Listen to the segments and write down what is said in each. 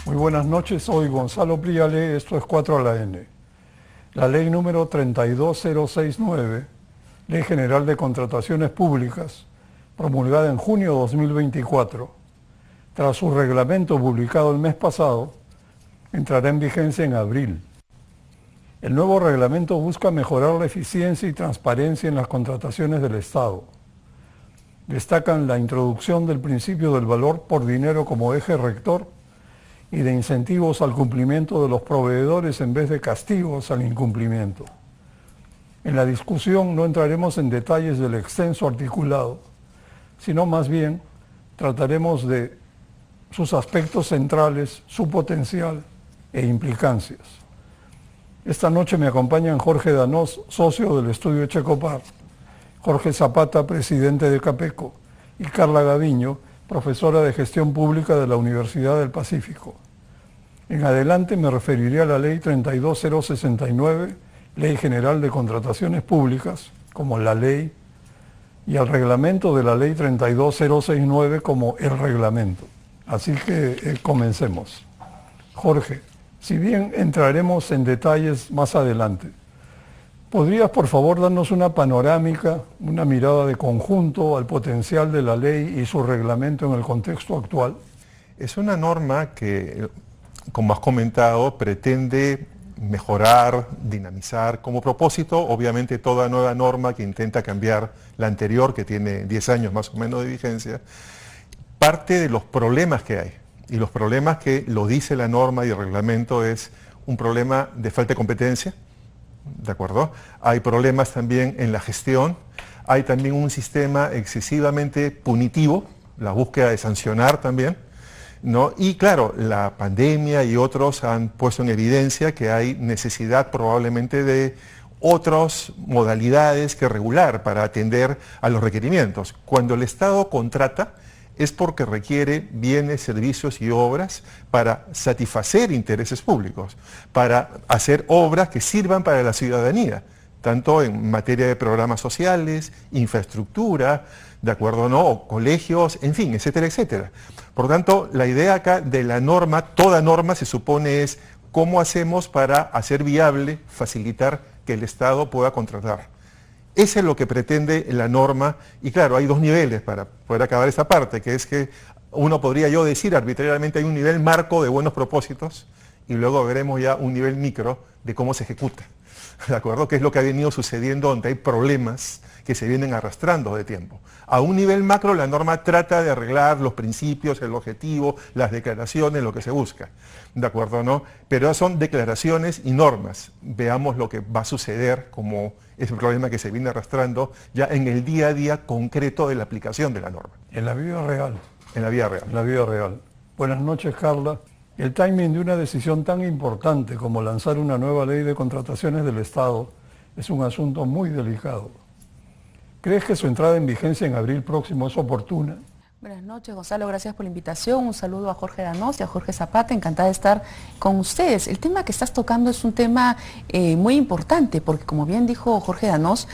Muy buenas noches, soy Gonzalo Priale, esto es 4 a la N. La ley número 32069, Ley General de Contrataciones Públicas, promulgada en junio de 2024, tras su reglamento publicado el mes pasado, entrará en vigencia en abril. El nuevo reglamento busca mejorar la eficiencia y transparencia en las contrataciones del Estado. Destacan la introducción del principio del valor por dinero como eje rector y de incentivos al cumplimiento de los proveedores en vez de castigos al incumplimiento. En la discusión no entraremos en detalles del extenso articulado, sino más bien trataremos de sus aspectos centrales, su potencial e implicancias. Esta noche me acompañan Jorge Danós, socio del estudio Checopar, Jorge Zapata, presidente de Capeco, y Carla Gaviño, profesora de Gestión Pública de la Universidad del Pacífico. En adelante me referiré a la Ley 32069, Ley General de Contrataciones Públicas, como la ley, y al reglamento de la Ley 32069 como el reglamento. Así que comencemos. Jorge, si bien entraremos en detalles más adelante, ¿podrías por favor darnos una panorámica, una mirada de conjunto al potencial de la ley y su reglamento en el contexto actual? Es una norma que, como has comentado, pretende mejorar, dinamizar. Como propósito, obviamente, toda nueva norma que intenta cambiar la anterior, que tiene 10 años más o menos de vigencia, parte de los problemas que hay. Y los problemas que lo dice la norma y el reglamento es un problema de falta de competencia, ¿de acuerdo? Hay problemas también en la gestión, hay también un sistema excesivamente punitivo, la búsqueda de sancionar también, ¿no? Y claro, la pandemia y otros han puesto en evidencia que hay necesidad probablemente de otras modalidades que regular para atender a los requerimientos. Cuando el Estado contrata, es porque requiere bienes, servicios y obras para satisfacer intereses públicos, para hacer obras que sirvan para la ciudadanía, tanto en materia de programas sociales, infraestructura, ¿de acuerdo? ¿No? O colegios, en fin, etcétera, etcétera. Por lo tanto, la idea acá de la norma, toda norma se supone es cómo hacemos para hacer viable, facilitar que el Estado pueda contratar. Eso es lo que pretende la norma, y claro, hay dos niveles para poder acabar esta parte, que es que uno podría yo decir arbitrariamente hay un nivel marco de buenos propósitos, y luego veremos ya un nivel micro de cómo se ejecuta, ¿de acuerdo? Que es lo que ha venido sucediendo donde hay problemas que se vienen arrastrando de tiempo. A un nivel macro la norma trata de arreglar los principios, el objetivo, las declaraciones, lo que se busca, ¿de acuerdo? ¿No? Pero son declaraciones y normas. Veamos lo que va a suceder como es el problema que se viene arrastrando ya en el día a día concreto de la aplicación de la norma. En la vida real. En la vida real. En la vida real. Buenas noches, Carla. El timing de una decisión tan importante como lanzar una nueva ley de contrataciones del Estado es un asunto muy delicado. ¿Crees que su entrada en vigencia en abril próximo es oportuna? Buenas noches, Gonzalo, gracias por la invitación. Un saludo a Jorge Danós y a Jorge Zapata, encantada de estar con ustedes. El tema que estás tocando es un tema muy importante, porque como bien dijo Jorge Danós,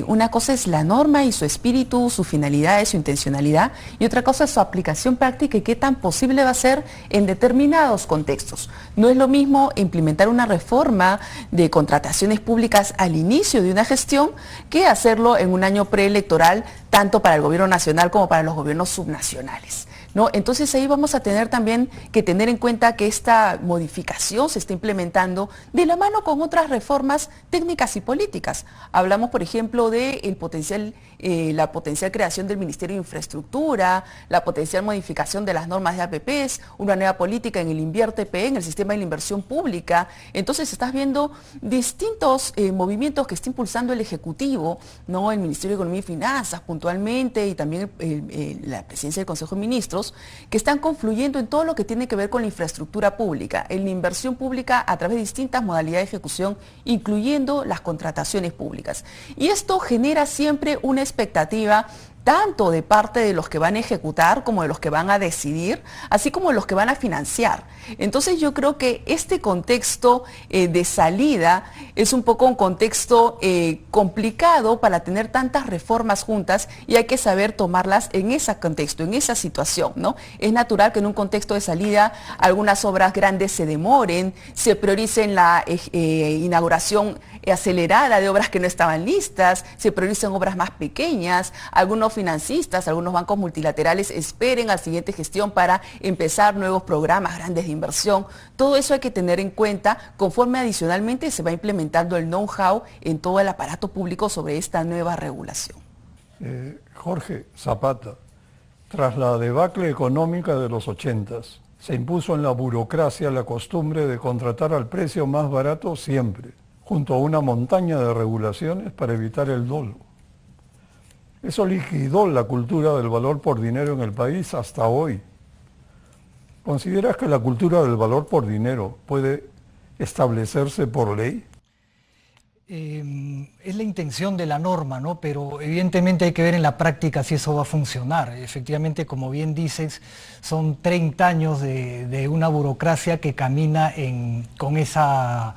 una cosa es la norma y su espíritu, su finalidad, su intencionalidad, y otra cosa es su aplicación práctica y qué tan posible va a ser en determinados contextos. No es lo mismo implementar una reforma de contrataciones públicas al inicio de una gestión que hacerlo en un año preelectoral, tanto para el gobierno nacional como para los gobiernos subnacionales, ¿no? Entonces ahí vamos a tener también que tener en cuenta que esta modificación se está implementando de la mano con otras reformas técnicas y políticas. Hablamos, por ejemplo, de la potencial creación del Ministerio de Infraestructura, la potencial modificación de las normas de APPs, una nueva política en el INVIERTE-PE, en el sistema de la inversión pública. Entonces estás viendo distintos movimientos que está impulsando el Ejecutivo, ¿no? El Ministerio de Economía y Finanzas puntualmente, y también la presidencia del Consejo de Ministros, que están confluyendo en todo lo que tiene que ver con la infraestructura pública, en la inversión pública a través de distintas modalidades de ejecución, incluyendo las contrataciones públicas. Y esto genera siempre una expectativa tanto de parte de los que van a ejecutar como de los que van a decidir, así como de los que van a financiar. Entonces yo creo que este contexto de salida es un poco un contexto complicado para tener tantas reformas juntas, y hay que saber tomarlas en ese contexto, en esa situación, ¿no? Es natural que en un contexto de salida algunas obras grandes se demoren, se prioricen la inauguración acelerada de obras que no estaban listas, se prioricen obras más pequeñas, algunos financistas, algunos bancos multilaterales esperen a la siguiente gestión para empezar nuevos programas grandes de inversión. Todo eso hay que tener en cuenta conforme adicionalmente se va implementando el know-how en todo el aparato público sobre esta nueva regulación. Jorge Zapata, tras la debacle económica de los 80s, se impuso en la burocracia la costumbre de contratar al precio más barato siempre, junto a una montaña de regulaciones para evitar el dolo. Eso liquidó la cultura del valor por dinero en el país hasta hoy. ¿Consideras que la cultura del valor por dinero puede establecerse por ley? Es la intención de la norma, ¿no? Pero evidentemente hay que ver en la práctica si eso va a funcionar. Efectivamente, como bien dices, son 30 años de una burocracia que camina con esa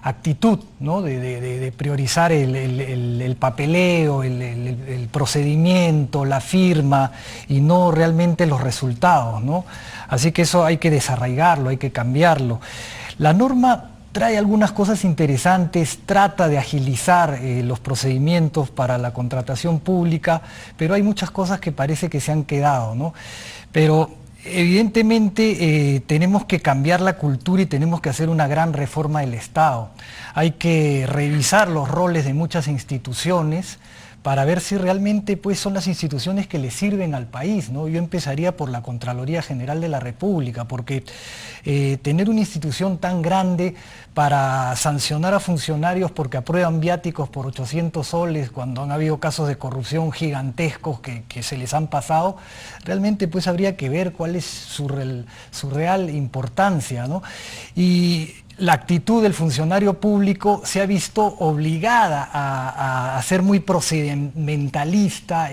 actitud, ¿no? de priorizar el papeleo, el procedimiento, la firma, y no realmente los resultados, ¿no? Así que eso hay que desarraigarlo, hay que cambiarlo. La norma trae algunas cosas interesantes, trata de agilizar los procedimientos para la contratación pública, pero hay muchas cosas que parece que se han quedado, ¿no? Pero evidentemente tenemos que cambiar la cultura y tenemos que hacer una gran reforma del Estado. Hay que revisar los roles de muchas instituciones para ver si realmente pues, son las instituciones que le sirven al país, ¿no? Yo empezaría por la Contraloría General de la República, porque tener una institución tan grande para sancionar a funcionarios porque aprueban viáticos por 800 soles cuando han habido casos de corrupción gigantescos que se les han pasado, realmente pues habría que ver cuál es su real importancia, ¿no? Y la actitud del funcionario público se ha visto obligada a ser muy procedimentalista,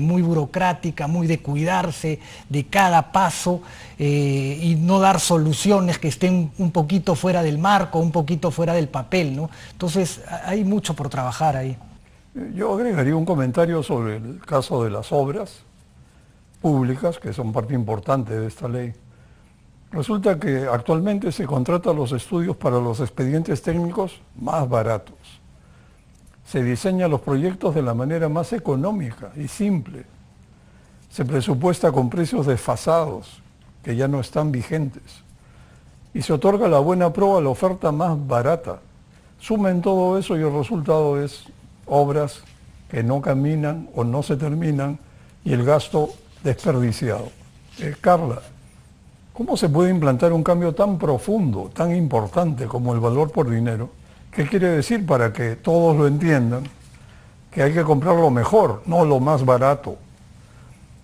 muy burocrática, muy de cuidarse de cada paso y no dar soluciones que estén un poquito fuera del marco, un poquito fuera del papel, ¿no? Entonces hay mucho por trabajar ahí. Yo agregaría un comentario sobre el caso de las obras públicas, que son parte importante de esta ley. Resulta que actualmente se contratan los estudios para los expedientes técnicos más baratos. Se diseñan los proyectos de la manera más económica y simple. Se presupuesta con precios desfasados, que ya no están vigentes. Y se otorga la buena prueba a la oferta más barata. Sumen todo eso y el resultado es obras que no caminan o no se terminan y el gasto desperdiciado. Carla, ¿cómo se puede implantar un cambio tan profundo, tan importante como el valor por dinero? ¿Qué quiere decir para que todos lo entiendan? Que hay que comprar lo mejor, no lo más barato.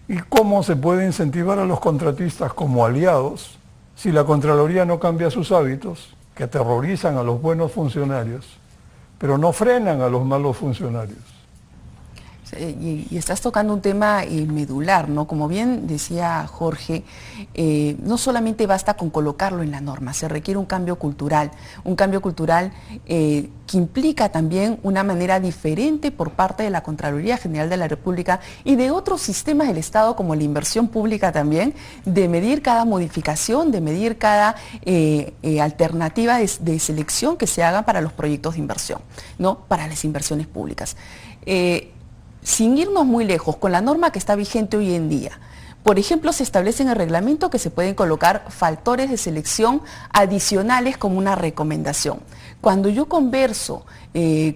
¿Y cómo se puede incentivar a los contratistas como aliados si la Contraloría no cambia sus hábitos, que aterrorizan a los buenos funcionarios, pero no frenan a los malos funcionarios? Y estás tocando un tema medular, ¿no? Como bien decía Jorge, no solamente basta con colocarlo en la norma, se requiere un cambio cultural que implica también una manera diferente por parte de la Contraloría General de la República y de otros sistemas del Estado, como la inversión pública también, de medir cada modificación, de medir cada alternativa de selección que se haga para los proyectos de inversión, ¿no? Para las inversiones públicas. Sin irnos muy lejos, con la norma que está vigente hoy en día, por ejemplo, se establece en el reglamento que se pueden colocar factores de selección adicionales como una recomendación. Cuando yo converso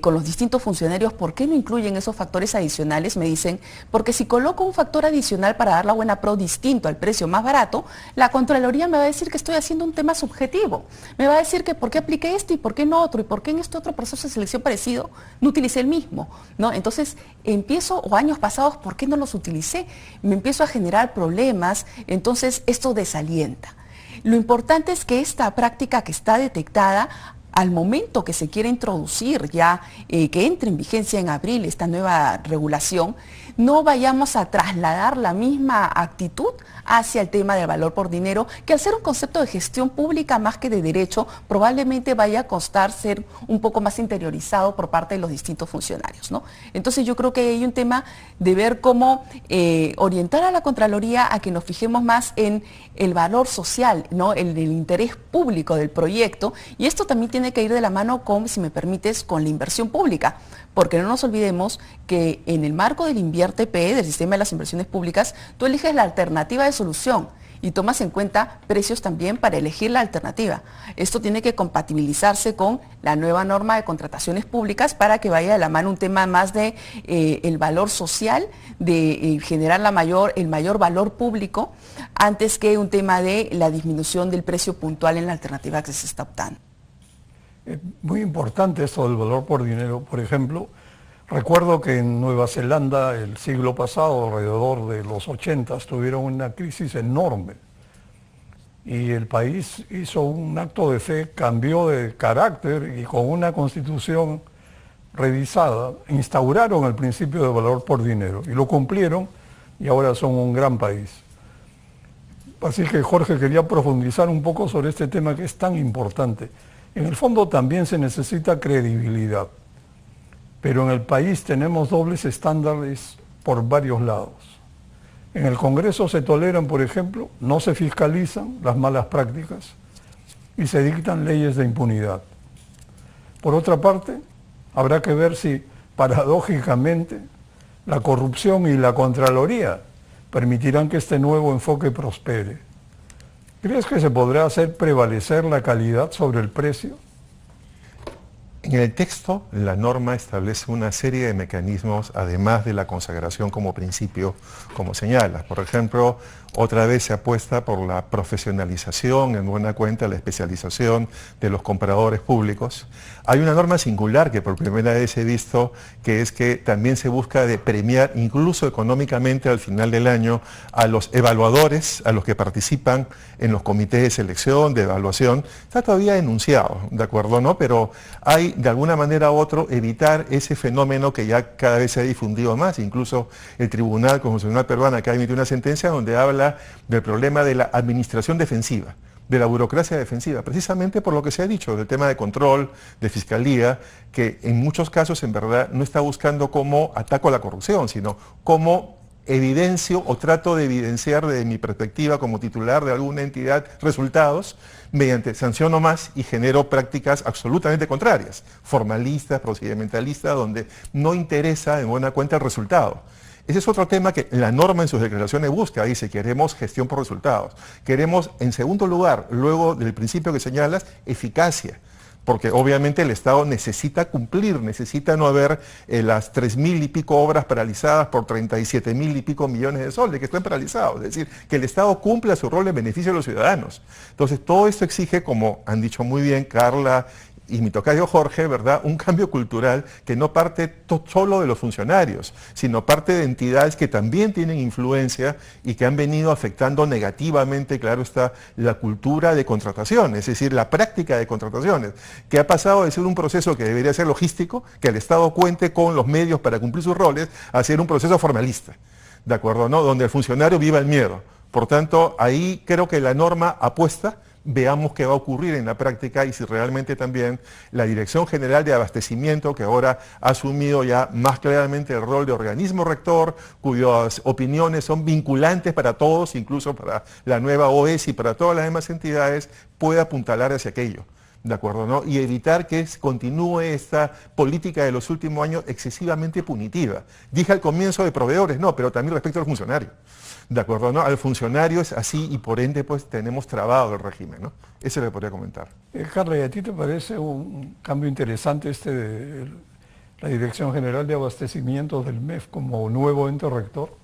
con los distintos funcionarios, ¿por qué no incluyen esos factores adicionales? Me dicen, porque si coloco un factor adicional para dar la buena pro distinto al precio más barato, la Contraloría me va a decir que estoy haciendo un tema subjetivo. Me va a decir que por qué apliqué este y por qué no otro, y por qué en este otro proceso de selección parecido no utilicé el mismo, ¿no? Entonces o años pasados, ¿por qué no los utilicé? Me empiezo a generar problemas, entonces esto desalienta. Lo importante es que esta práctica que está detectada, al momento que se quiere introducir ya, que entre en vigencia en abril esta nueva regulación, no vayamos a trasladar la misma actitud hacia el tema del valor por dinero, que al ser un concepto de gestión pública más que de derecho, probablemente vaya a costar ser un poco más interiorizado por parte de los distintos funcionarios, ¿no? Entonces yo creo que hay un tema de ver cómo orientar a la Contraloría a que nos fijemos más en el valor social, ¿no? El interés público del proyecto, y esto también tiene que ir de la mano con, si me permites, con la inversión pública, porque no nos olvidemos que en el marco del INVIERTE-P, del sistema de las inversiones públicas, tú eliges la alternativa de solución y tomas en cuenta precios también para elegir la alternativa. Esto tiene que compatibilizarse con la nueva norma de contrataciones públicas para que vaya de la mano un tema más de el valor social, de generar el mayor valor público, antes que un tema de la disminución del precio puntual en la alternativa que se está optando. Es muy importante esto del valor por dinero. Por ejemplo, recuerdo que en Nueva Zelanda el siglo pasado, alrededor de los 80, tuvieron una crisis enorme y el país hizo un acto de fe, cambió de carácter y con una constitución revisada instauraron el principio de valor por dinero y lo cumplieron y ahora son un gran país. Así que Jorge, quería profundizar un poco sobre este tema que es tan importante. En el fondo también se necesita credibilidad, pero en el país tenemos dobles estándares por varios lados. En el Congreso se toleran, por ejemplo, no se fiscalizan las malas prácticas y se dictan leyes de impunidad. Por otra parte, habrá que ver si, paradójicamente, la corrupción y la Contraloría permitirán que este nuevo enfoque prospere. ¿Crees que se podrá hacer prevalecer la calidad sobre el precio? En el texto, la norma establece una serie de mecanismos, además de la consagración como principio, como señalas. Por ejemplo, otra vez se apuesta por la profesionalización, en buena cuenta la especialización de los compradores públicos. Hay una norma singular que por primera vez he visto, que es que también se busca de premiar, incluso económicamente al final del año, a los evaluadores, a los que participan en los comités de selección, de evaluación. Está todavía enunciado, ¿de acuerdo? ¿No? Pero hay, de alguna manera u otra, evitar ese fenómeno que ya cada vez se ha difundido más. Incluso el Tribunal Constitucional Peruano acaba de emitir una sentencia donde habla del problema de la administración defensiva, de la burocracia defensiva, precisamente por lo que se ha dicho, del tema de control, de fiscalía, que en muchos casos en verdad no está buscando cómo ataco a la corrupción, sino cómo evidencio o trato de evidenciar desde mi perspectiva como titular de alguna entidad resultados mediante sanciono más y genero prácticas absolutamente contrarias, formalistas, procedimentalistas, donde no interesa en buena cuenta el resultado. Ese es otro tema que la norma en sus declaraciones busca, dice, queremos gestión por resultados. Queremos, en segundo lugar, luego del principio que señalas, eficacia, porque obviamente el Estado necesita cumplir, necesita no haber las 3.000 y pico obras paralizadas por 37.000 y pico millones de soles que estén paralizados, es decir, que el Estado cumpla su rol en beneficio de los ciudadanos. Entonces, todo esto exige, como han dicho muy bien Carla y mi tocayo Jorge, ¿verdad?, un cambio cultural que no parte solo de los funcionarios, sino parte de entidades que también tienen influencia y que han venido afectando negativamente, claro está, la cultura de contrataciones, es decir, la práctica de contrataciones, que ha pasado de ser un proceso que debería ser logístico, que el Estado cuente con los medios para cumplir sus roles, a ser un proceso formalista, ¿de acuerdo?, ¿no?, donde el funcionario viva el miedo. Por tanto, ahí creo que la norma apuesta. Veamos qué va a ocurrir en la práctica y si realmente también la Dirección General de Abastecimiento, que ahora ha asumido ya más claramente el rol de organismo rector, cuyas opiniones son vinculantes para todos, incluso para la nueva OES y para todas las demás entidades, puede apuntalar hacia aquello. ¿De acuerdo, no? Y evitar que continúe esta política de los últimos años excesivamente punitiva. Dije al comienzo de proveedores, no, pero también respecto al funcionario. ¿De acuerdo, no? Al funcionario es así y por ende pues tenemos trabado el régimen, ¿no? Eso le podría comentar. Carla, ¿y a ti te parece un cambio interesante de la Dirección General de Abastecimiento del MEF como nuevo ente rector?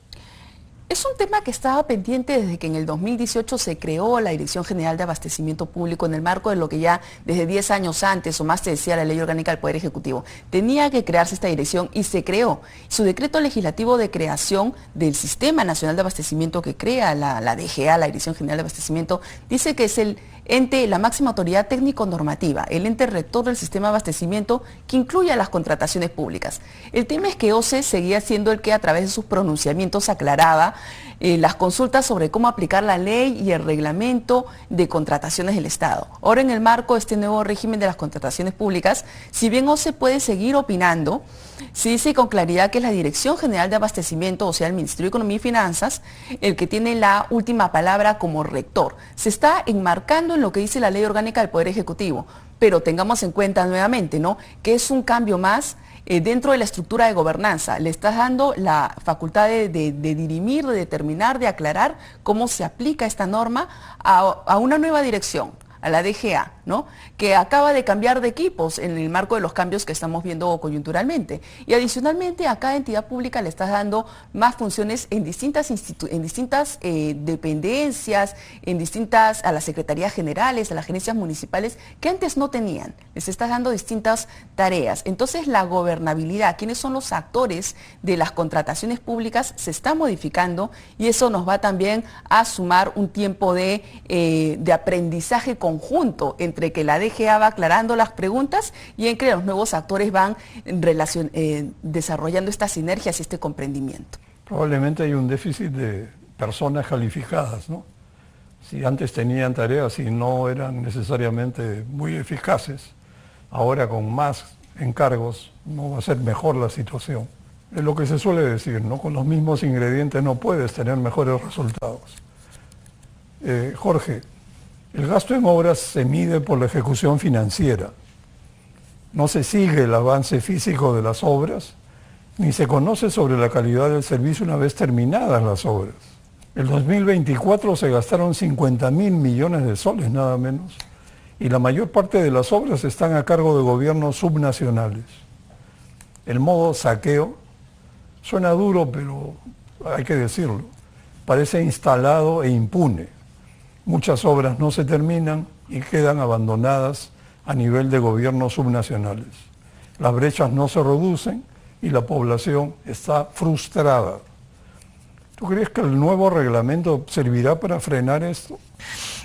Es un tema que estaba pendiente desde que en el 2018 se creó la Dirección General de Abastecimiento Público en el marco de lo que ya desde 10 años antes o más te decía la Ley Orgánica del Poder Ejecutivo. Tenía que crearse esta dirección y se creó. Su decreto legislativo de creación del Sistema Nacional de Abastecimiento que crea la DGA, la Dirección General de Abastecimiento, dice que es el ente la máxima autoridad técnico-normativa, el ente rector del sistema de abastecimiento que incluye a las contrataciones públicas. El tema es que OCE seguía siendo el que a través de sus pronunciamientos aclaraba las consultas sobre cómo aplicar la ley y el reglamento de contrataciones del Estado. Ahora, en el marco de este nuevo régimen de las contrataciones públicas, si bien OCE puede seguir opinando, se dice con claridad que es la Dirección General de Abastecimiento, o sea, el Ministerio de Economía y Finanzas, el que tiene la última palabra como rector. Se está enmarcando en lo que dice la Ley Orgánica del Poder Ejecutivo, pero tengamos en cuenta nuevamente, ¿no?, que es un cambio más dentro de la estructura de gobernanza. Le estás dando la facultad de dirimir, de determinar, de aclarar cómo se aplica esta norma a una nueva dirección, a la DGA, ¿no?, que acaba de cambiar de equipos en el marco de los cambios que estamos viendo coyunturalmente. Y adicionalmente a cada entidad pública le estás dando más funciones en distintas dependencias, a las secretarías generales, a las gerencias municipales, que antes no tenían. Les estás dando distintas tareas. Entonces la gobernabilidad, quiénes son los actores de las contrataciones públicas, se está modificando, y eso nos va también a sumar un tiempo de aprendizaje conjunto entre que la DGA va aclarando las preguntas y en que los nuevos actores van desarrollando estas sinergias y este comprendimiento. Probablemente hay un déficit de personas calificadas, ¿no? Si antes tenían tareas y no eran necesariamente muy eficaces, ahora con más encargos no va a ser mejor la situación. Es lo que se suele decir, ¿no? Con los mismos ingredientes no puedes tener mejores resultados. Jorge, el gasto en obras se mide por la ejecución financiera. No se sigue el avance físico de las obras, ni se conoce sobre la calidad del servicio una vez terminadas las obras. El 2024 se gastaron 50.000 millones de soles, nada menos, y la mayor parte de las obras están a cargo de gobiernos subnacionales. El modo saqueo suena duro, pero hay que decirlo, parece instalado e impune. Muchas obras no se terminan y quedan abandonadas a nivel de gobiernos subnacionales. Las brechas no se reducen y la población está frustrada. ¿Tú crees que el nuevo reglamento servirá para frenar esto?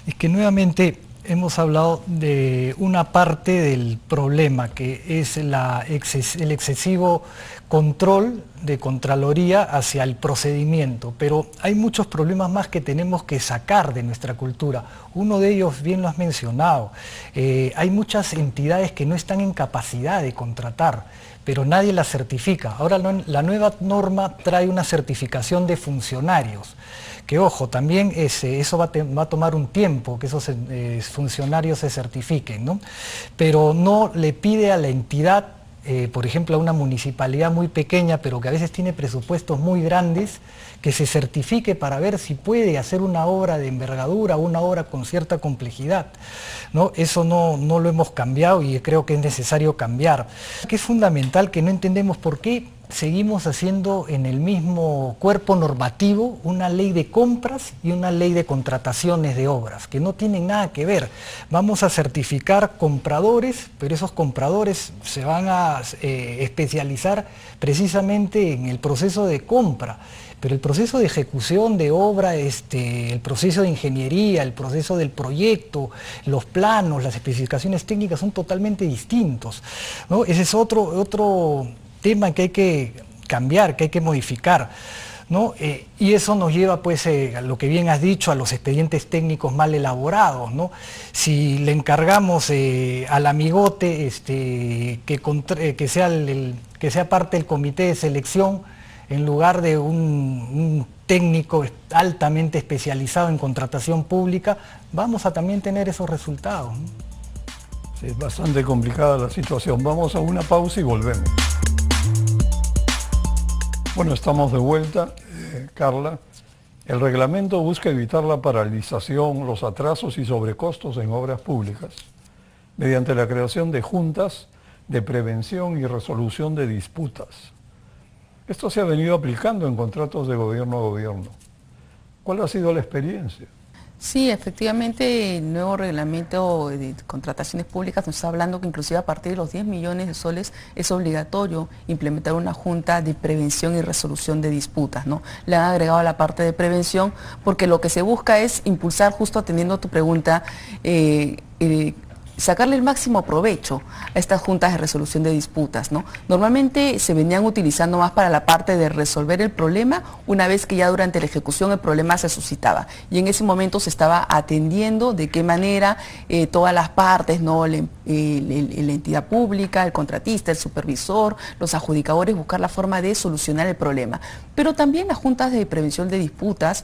Es que nuevamente hemos hablado de una parte del problema, que es el excesivo control de Contraloría hacia el procedimiento, pero hay muchos problemas más que tenemos que sacar de nuestra cultura. Uno de ellos, bien lo has mencionado, hay muchas entidades que no están en capacidad de contratar, pero nadie las certifica. Ahora la nueva norma trae una certificación de funcionarios, que ojo, también eso va a tomar un tiempo que esos funcionarios se certifiquen, ¿no? Pero no le pide a la entidad, por ejemplo a una municipalidad muy pequeña, pero que a veces tiene presupuestos muy grandes, que se certifique para ver si puede hacer una obra de envergadura, una obra con cierta complejidad, ¿no? Eso no lo hemos cambiado y creo que es necesario cambiar. Que es fundamental, que no entendemos por qué seguimos haciendo en el mismo cuerpo normativo una ley de compras y una ley de contrataciones de obras, que no tienen nada que ver. Vamos a certificar compradores, pero esos compradores se van a especializar precisamente en el proceso de compra. Pero el proceso de ejecución de obra, el proceso de ingeniería, el proceso del proyecto, los planos, las especificaciones técnicas son totalmente distintos, ¿no? Ese es otro tema que hay que cambiar, que hay que modificar, ¿no? Y eso nos lleva, pues, a lo que bien has dicho, a los expedientes técnicos mal elaborados, ¿no? Si le encargamos al amigote que sea parte del comité de selección, en lugar de un técnico altamente especializado en contratación pública, vamos a también tener esos resultados, ¿no? Sí, es bastante complicada la situación. Vamos a una pausa y volvemos. Bueno, estamos de vuelta. Carla, el reglamento busca evitar la paralización, los atrasos y sobrecostos en obras públicas mediante la creación de juntas de prevención y resolución de disputas. Esto se ha venido aplicando en contratos de gobierno a gobierno. ¿Cuál ha sido la experiencia? Sí, efectivamente, el nuevo reglamento de contrataciones públicas nos está hablando que inclusive a partir de los 10 millones de soles es obligatorio implementar una junta de prevención y resolución de disputas, ¿no? Le han agregado la parte de prevención porque lo que se busca es impulsar, justo atendiendo a tu pregunta, sacarle el máximo provecho a estas juntas de resolución de disputas, ¿no? Normalmente se venían utilizando más para la parte de resolver el problema una vez que ya durante la ejecución el problema se suscitaba y en ese momento se estaba atendiendo de qué manera todas las partes, ¿no? La entidad pública, el contratista, el supervisor, los adjudicadores, buscar la forma de solucionar el problema. Pero también las juntas de prevención de disputas,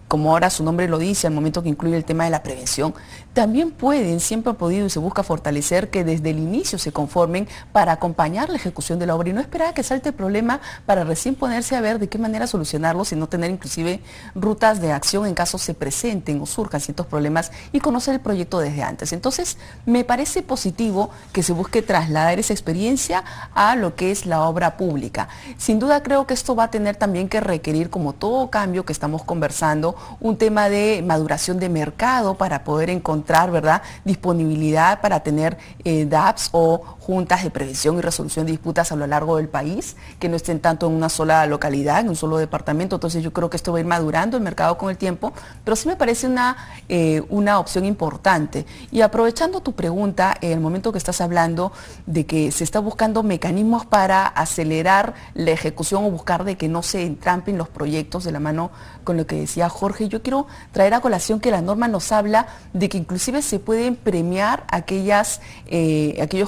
como ahora su nombre lo dice, al momento que incluye el tema de la prevención, también pueden, siempre han podido y se busca fortalecer que desde el inicio se conformen para acompañar la ejecución de la obra y no esperar a que salte el problema para recién ponerse a ver de qué manera solucionarlo, sino tener inclusive rutas de acción en caso se presenten o surjan ciertos problemas y conocer el proyecto desde antes. Entonces, me parece positivo que se busque trasladar esa experiencia a lo que es la obra pública. Sin duda creo que esto va a tener también que requerir, como todo cambio que estamos conversando, un tema de maduración de mercado para poder encontrar, ¿verdad?, disponibilidad para tener DAPs o juntas de prevención y resolución de disputas a lo largo del país, que no estén tanto en una sola localidad, en un solo departamento. Entonces yo creo que esto va a ir madurando el mercado con el tiempo, pero sí me parece una opción importante. Y aprovechando tu pregunta, en el momento que estás hablando de que se está buscando mecanismos para acelerar la ejecución o buscar de que no se entrampen los proyectos de la mano con lo que decía Jorge, yo quiero traer a colación que la norma nos habla de que inclusive se pueden premiar aquellos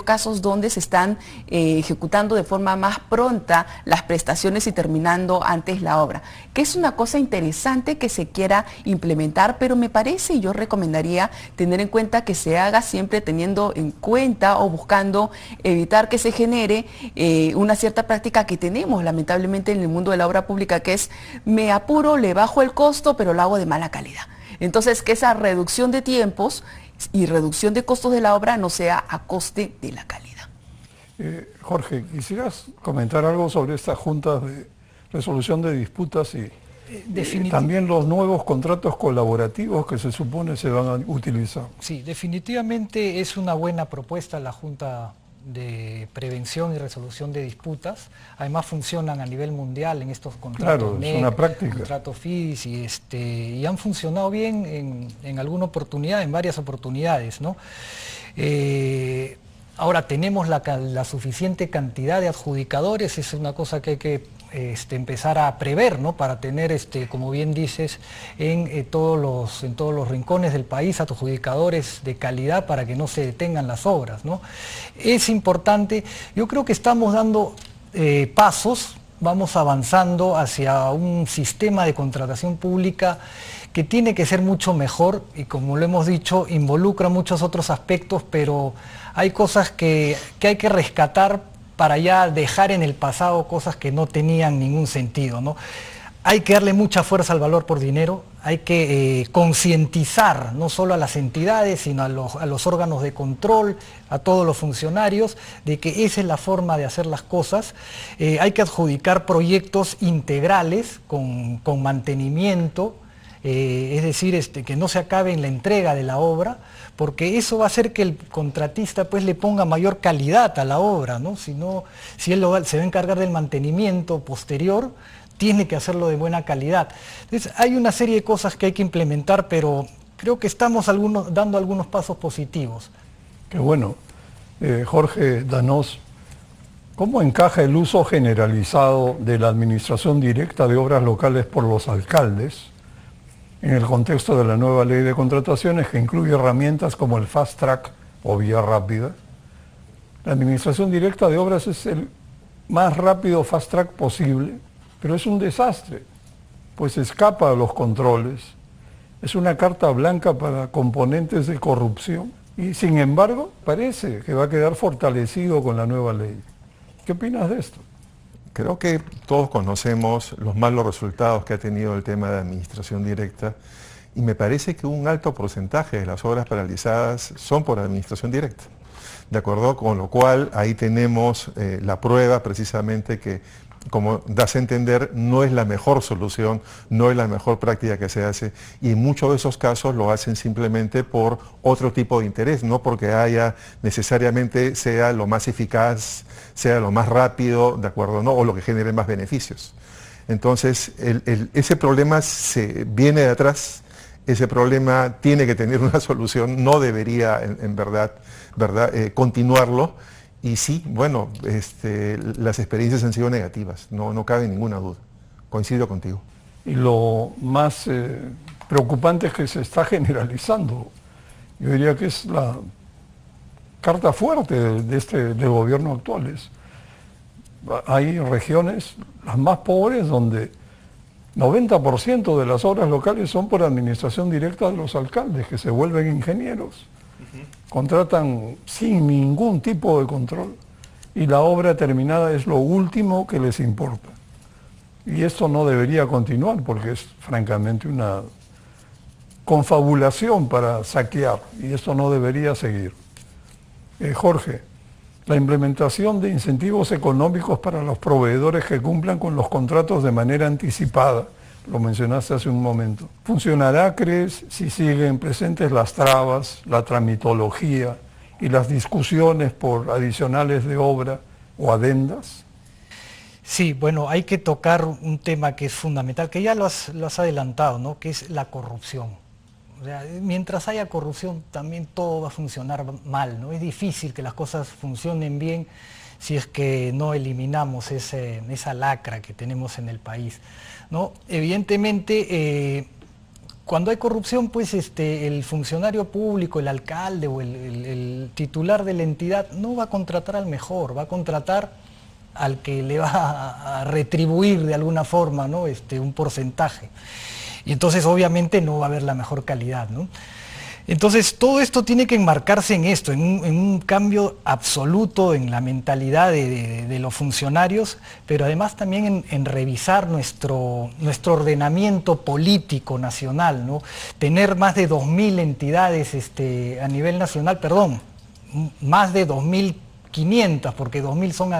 casos donde se están ejecutando de forma más pronta las prestaciones y terminando antes la obra, que es una cosa interesante que se quiera implementar, pero me parece y yo recomendaría tener en cuenta que se haga siempre teniendo en cuenta o buscando evitar que se genere una cierta práctica que tenemos lamentablemente en el mundo de la obra pública, que es me apuro, le bajo el costo, pero lo hago de mala calidad. Entonces, que esa reducción de tiempos y reducción de costos de la obra no sea a coste de la calidad. Jorge, ¿quisieras comentar algo sobre estas juntas de resolución de disputas y también los nuevos contratos colaborativos que se supone se van a utilizar? Sí, definitivamente es una buena propuesta la Junta de Prevención y Resolución de Disputas. Además funcionan a nivel mundial en estos contratos. Claro, es una práctica. Contratos FIDIS y han funcionado bien en alguna oportunidad, en varias oportunidades, ¿no? Ahora tenemos la suficiente cantidad de adjudicadores, es una cosa que hay que empezar a prever, ¿no? Para tener, como bien dices, en todos los rincones del país adjudicadores de calidad para que no se detengan las obras, ¿no? Es importante, yo creo que estamos dando pasos, vamos avanzando hacia un sistema de contratación pública que tiene que ser mucho mejor y, como lo hemos dicho, involucra muchos otros aspectos, pero hay cosas que hay que rescatar para ya dejar en el pasado cosas que no tenían ningún sentido, ¿no? Hay que darle mucha fuerza al valor por dinero, hay que concientizar no solo a las entidades, sino a los órganos de control, a todos los funcionarios, de que esa es la forma de hacer las cosas. Hay que adjudicar proyectos integrales con mantenimiento, es decir, que no se acabe en la entrega de la obra, porque eso va a hacer que el contratista pues le ponga mayor calidad a la obra, ¿no? Si él se va a encargar del mantenimiento posterior, tiene que hacerlo de buena calidad. Entonces, hay una serie de cosas que hay que implementar, pero creo que estamos dando algunos pasos positivos. Qué bueno. Jorge Danós, ¿cómo encaja el uso generalizado de la administración directa de obras locales por los alcaldes en el contexto de la nueva ley de contrataciones, que incluye herramientas como el fast track o vía rápida? La administración directa de obras es el más rápido fast track posible, pero es un desastre, pues escapa a los controles. Es una carta blanca para componentes de corrupción y, sin embargo, parece que va a quedar fortalecido con la nueva ley. ¿Qué opinas de esto? Creo que todos conocemos los malos resultados que ha tenido el tema de administración directa y me parece que un alto porcentaje de las obras paralizadas son por administración directa. ¿De acuerdo? Con lo cual ahí tenemos la prueba precisamente que como das a entender, no es la mejor solución, no es la mejor práctica que se hace, y en muchos de esos casos lo hacen simplemente por otro tipo de interés, no porque haya necesariamente sea lo más eficaz, sea lo más rápido, ¿de acuerdo? ¿No? O lo que genere más beneficios. Entonces, ese problema se viene de atrás, ese problema tiene que tener una solución, no debería en verdad continuarlo. Y sí, bueno, las experiencias han sido negativas, no cabe ninguna duda. Coincido contigo. Y lo más preocupante es que se está generalizando. Yo diría que es la carta fuerte del gobierno actual. Hay regiones, las más pobres, donde 90% de las obras locales son por administración directa de los alcaldes, que se vuelven ingenieros. Contratan sin ningún tipo de control y la obra terminada es lo último que les importa. Y esto no debería continuar porque es francamente una confabulación para saquear y esto no debería seguir. Jorge, la implementación de incentivos económicos para los proveedores que cumplan con los contratos de manera anticipada, lo mencionaste hace un momento. ¿Funcionará, crees, si siguen presentes las trabas, la tramitología y las discusiones por adicionales de obra o adendas? Sí, bueno, hay que tocar un tema que es fundamental, que ya lo has adelantado, ¿no? Que es la corrupción. O sea, mientras haya corrupción también todo va a funcionar mal, ¿no? Es difícil que las cosas funcionen bien si es que no eliminamos esa lacra que tenemos en el país, ¿no? Evidentemente, cuando hay corrupción, pues el funcionario público, el alcalde o el titular de la entidad no va a contratar al mejor, va a contratar al que le va a retribuir de alguna forma, ¿no? Un porcentaje. Y entonces obviamente no va a haber la mejor calidad, ¿no? Entonces todo esto tiene que enmarcarse en esto, en un cambio absoluto en la mentalidad de los funcionarios, pero además también en revisar nuestro ordenamiento político nacional, ¿no? Tener más de 2.000 entidades a nivel nacional, más de 2.500, porque 2.000 son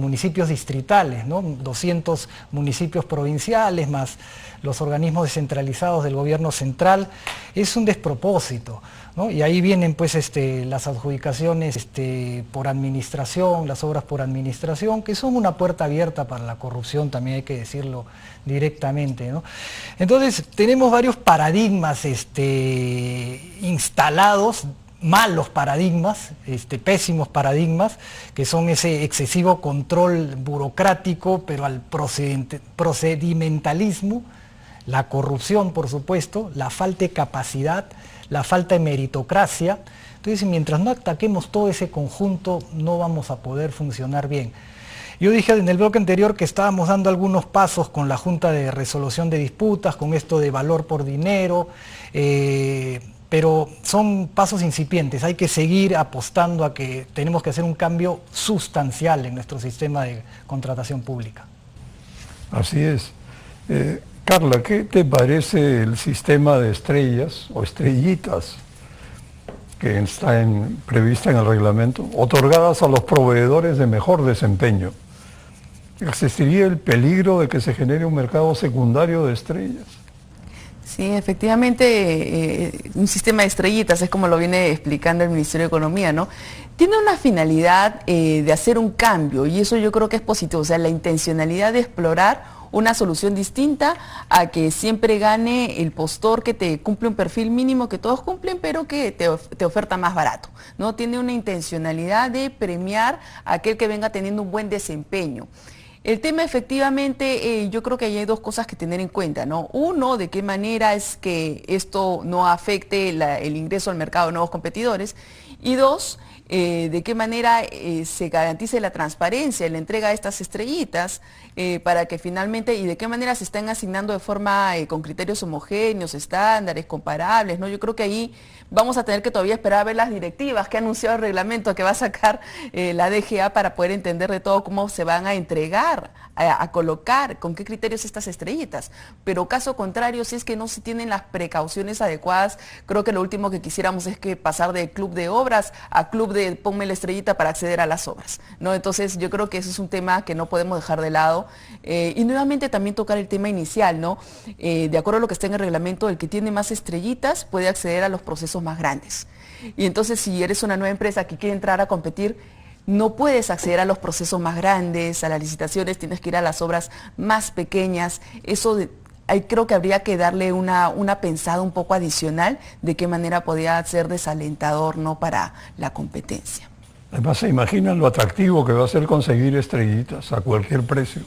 municipios distritales, ¿no? 200 municipios provinciales, más los organismos descentralizados del gobierno central. Es un despropósito, ¿no? Y ahí vienen pues las adjudicaciones por administración, las obras por administración, que son una puerta abierta para la corrupción, también hay que decirlo directamente, ¿no? Entonces tenemos varios paradigmas instalados, malos paradigmas, pésimos paradigmas, que son ese excesivo control burocrático, pero al procedimentalismo, la corrupción, por supuesto, la falta de capacidad, la falta de meritocracia. Entonces, mientras no ataquemos todo ese conjunto, no vamos a poder funcionar bien. Yo dije en el bloque anterior que estábamos dando algunos pasos con la Junta de Resolución de Disputas, con esto de valor por dinero, pero son pasos incipientes. Hay que seguir apostando a que tenemos que hacer un cambio sustancial en nuestro sistema de contratación pública. Así es. Carla, ¿qué te parece el sistema de estrellas o estrellitas que está prevista en el reglamento, otorgadas a los proveedores de mejor desempeño? ¿Existiría el peligro de que se genere un mercado secundario de estrellas? Sí, efectivamente, un sistema de estrellitas, es como lo viene explicando el Ministerio de Economía, ¿no? Tiene una finalidad de hacer un cambio y eso yo creo que es positivo, o sea, la intencionalidad de explorar una solución distinta a que siempre gane el postor que te cumple un perfil mínimo que todos cumplen, pero que te oferta más barato, ¿no? Tiene una intencionalidad de premiar a aquel que venga teniendo un buen desempeño. El tema efectivamente, yo creo que hay dos cosas que tener en cuenta, ¿no? Uno, de qué manera es que esto no afecte el ingreso al mercado de nuevos competidores. Y dos, de qué manera se garantice la transparencia en la entrega de estas estrellitas para que finalmente, y de qué manera se están asignando de forma con criterios homogéneos, estándares, comparables, ¿no? Yo creo que ahí vamos a tener que todavía esperar a ver las directivas que ha anunciado el reglamento que va a sacar la DGA para poder entender de todo cómo se van a entregar, a colocar, con qué criterios estas estrellitas. Pero caso contrario, si es que no se tienen las precauciones adecuadas, creo que lo último que quisiéramos es que pasar de club de obra obras a club de ponme la estrellita para acceder a las obras, ¿no? Entonces yo creo que eso es un tema que no podemos dejar de lado. Y nuevamente también tocar el tema inicial, ¿no? De acuerdo a lo que está en el reglamento, el que tiene más estrellitas puede acceder a los procesos más grandes. Y entonces si eres una nueva empresa que quiere entrar a competir, no puedes acceder a los procesos más grandes, a las licitaciones, tienes que ir a las obras más pequeñas. Ahí creo que habría que darle una pensada un poco adicional de qué manera podría ser desalentador, ¿no?, para la competencia. Además, se imaginan lo atractivo que va a ser conseguir estrellitas a cualquier precio.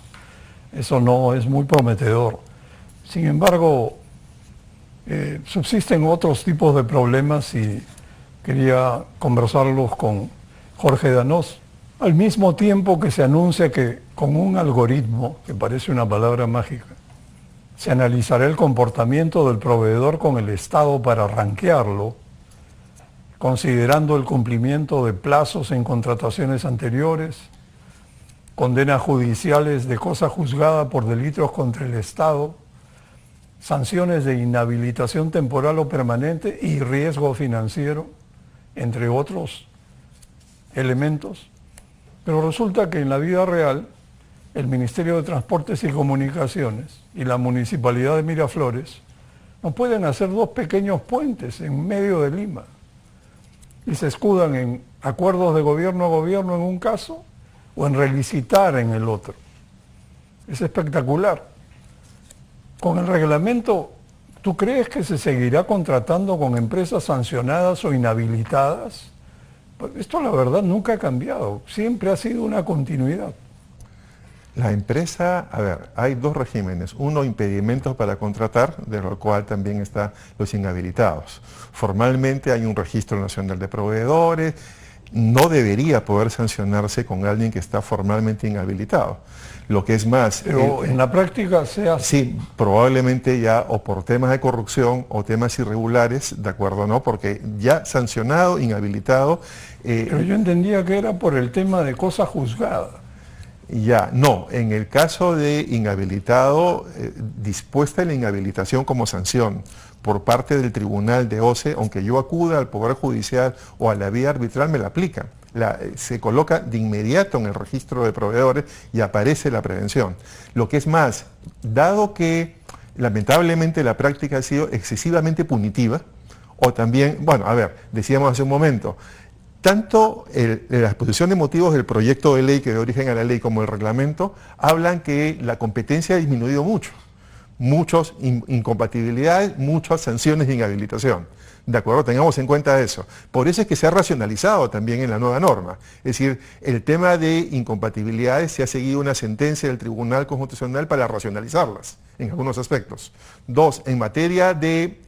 Eso no es muy prometedor. Sin embargo, subsisten otros tipos de problemas y quería conversarlos con Jorge Danós. Al mismo tiempo que se anuncia que con un algoritmo, que parece una palabra mágica, se analizará el comportamiento del proveedor con el Estado para ranquearlo, considerando el cumplimiento de plazos en contrataciones anteriores, condenas judiciales de cosa juzgada por delitos contra el Estado, sanciones de inhabilitación temporal o permanente y riesgo financiero, entre otros elementos. Pero resulta que en la vida real, el Ministerio de Transportes y Comunicaciones y la Municipalidad de Miraflores no pueden hacer dos pequeños puentes en medio de Lima y se escudan en acuerdos de gobierno a gobierno en un caso o en relicitar en el otro. Es espectacular. Con el reglamento, ¿tú crees que se seguirá contratando con empresas sancionadas o inhabilitadas? Pues esto la verdad nunca ha cambiado, siempre ha sido una continuidad. La empresa, a ver, hay dos regímenes. Uno, impedimentos para contratar, de lo cual también están los inhabilitados. Formalmente hay un registro nacional de proveedores, no debería poder sancionarse con alguien que está formalmente inhabilitado. Lo que es más... Pero en la práctica se hace. Sí, probablemente ya o por temas de corrupción o temas irregulares, ¿de acuerdo? ¿No? Porque ya sancionado, inhabilitado... Pero yo entendía que era por el tema de cosa juzgada. Ya, no, en el caso de inhabilitado, dispuesta la inhabilitación como sanción por parte del tribunal de OCE, aunque yo acuda al Poder Judicial o a la vía arbitral, me la aplican. Se coloca de inmediato en el registro de proveedores y aparece la prevención. Lo que es más, dado que lamentablemente la práctica ha sido excesivamente punitiva, o también, bueno, a ver, decíamos hace un momento, tanto la exposición de motivos del proyecto de ley que da origen a la ley como el reglamento hablan que la competencia ha disminuido mucho. Muchas incompatibilidades, muchas sanciones de inhabilitación. ¿De acuerdo? Tengamos en cuenta eso. Por eso es que se ha racionalizado también en la nueva norma. Es decir, el tema de incompatibilidades se ha seguido una sentencia del Tribunal Constitucional para racionalizarlas en algunos aspectos. Dos, en materia de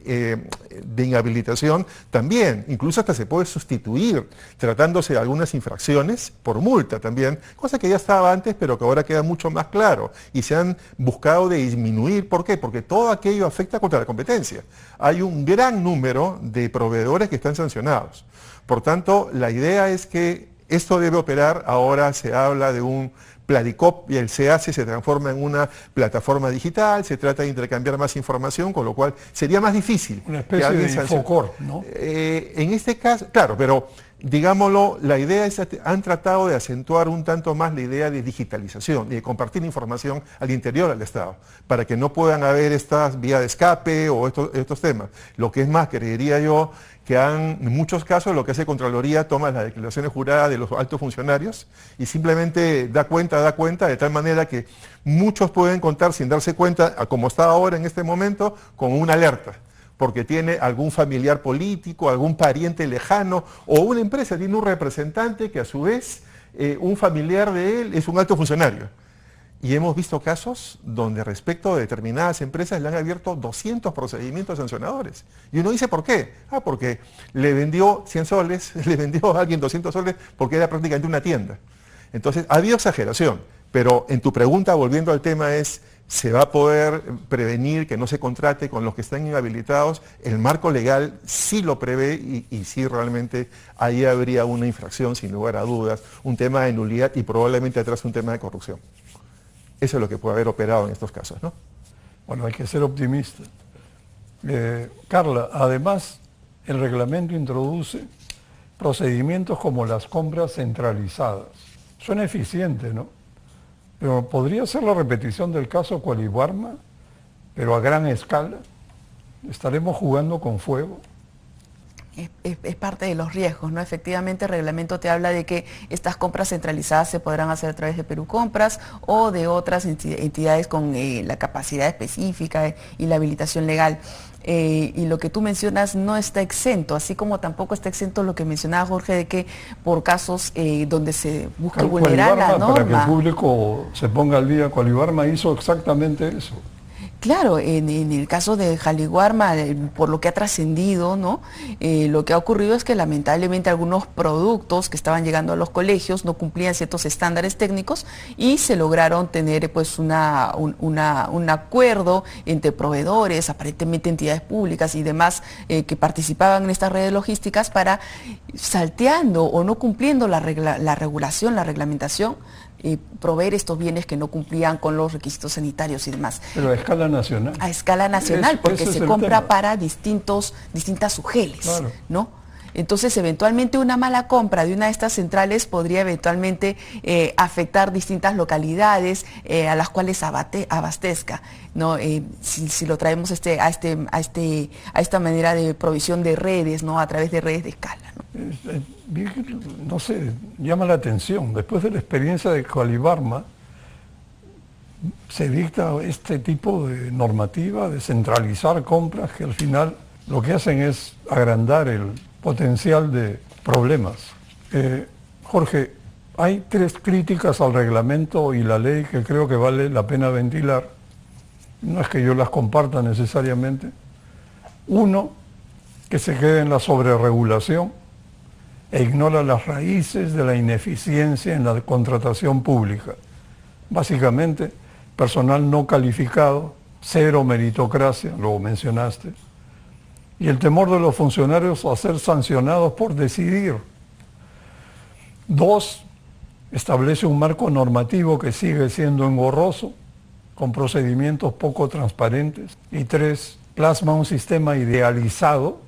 inhabilitación también, incluso hasta se puede sustituir, tratándose de algunas infracciones por multa también, cosa que ya estaba antes, pero que ahora queda mucho más claro. Y se han buscado de disminuir. ¿Por qué? Porque todo aquello afecta contra la competencia. Hay un gran número de proveedores que están sancionados. Por tanto, la idea es que esto debe operar. Ahora se habla de un Pladicop y el SEACE se transforma en una plataforma digital, se trata de intercambiar más información, con lo cual sería más difícil. Una especie de Infocor, ¿no? En este caso, claro, pero digámoslo, la idea es, han tratado de acentuar un tanto más la idea de digitalización y de compartir información al interior del Estado, para que no puedan haber estas vías de escape o estos temas. Lo que es más, creería yo, que en muchos casos lo que hace Contraloría toma las declaraciones juradas de los altos funcionarios y simplemente da cuenta, de tal manera que muchos pueden contar sin darse cuenta, como está ahora en este momento, con una alerta, porque tiene algún familiar político, algún pariente lejano, o una empresa tiene un representante que a su vez un familiar de él es un alto funcionario. Y hemos visto casos donde respecto a determinadas empresas le han abierto 200 procedimientos sancionadores. Y uno dice, ¿por qué? Porque le vendió 100 soles, le vendió a alguien 200 soles porque era prácticamente una tienda. Entonces, ha habido exageración. Pero en tu pregunta, volviendo al tema, ¿se va a poder prevenir que no se contrate con los que están inhabilitados? El marco legal sí lo prevé y sí realmente ahí habría una infracción, sin lugar a dudas, un tema de nulidad y probablemente atrás un tema de corrupción. Eso es lo que puede haber operado en estos casos, ¿no? Bueno, hay que ser optimista. Carla, además, el reglamento introduce procedimientos como las compras centralizadas. Suena eficiente, ¿no? Pero ¿podría ser la repetición del caso Qualibarma, pero a gran escala? ¿Estaremos jugando con fuego? Es parte de los riesgos, ¿no? Efectivamente, el reglamento te habla de que estas compras centralizadas se podrán hacer a través de Perú Compras o de otras entidades con la capacidad específica y la habilitación legal. Y lo que tú mencionas no está exento, así como tampoco está exento lo que mencionaba Jorge de que por casos donde se busque vulnerar la norma. Para que el público se ponga al día, Qualibarma hizo exactamente eso. Claro, en el caso de Jaliwarma, por lo que ha trascendido, ¿no? Lo que ha ocurrido es que lamentablemente algunos productos que estaban llegando a los colegios no cumplían ciertos estándares técnicos y se lograron tener pues un acuerdo entre proveedores, aparentemente entidades públicas y demás que participaban en estas redes logísticas para, salteando o no cumpliendo la regulación, la reglamentación, proveer estos bienes que no cumplían con los requisitos sanitarios y demás. Pero a escala nacional. A escala nacional, porque se compra para distintas UGELes, claro, ¿no? Entonces, eventualmente una mala compra de una de estas centrales podría eventualmente afectar distintas localidades a las cuales abastezca, ¿no? Si lo traemos a esta manera de provisión de redes, ¿no? A través de redes de escala, ¿no? No sé, llama la atención. Después de la experiencia de Qualibarma, se dicta este tipo de normativa de centralizar compras que al final lo que hacen es agrandar el potencial de problemas. Jorge, hay 3 críticas al reglamento y la ley que creo que vale la pena ventilar. No es que yo las comparta necesariamente. Uno, que se quede en la sobreregulación e ignora las raíces de la ineficiencia en la contratación pública. Básicamente, personal no calificado, cero meritocracia, lo mencionaste, y el temor de los funcionarios a ser sancionados por decidir. 2, establece un marco normativo que sigue siendo engorroso, con procedimientos poco transparentes. Y 3, plasma un sistema idealizado,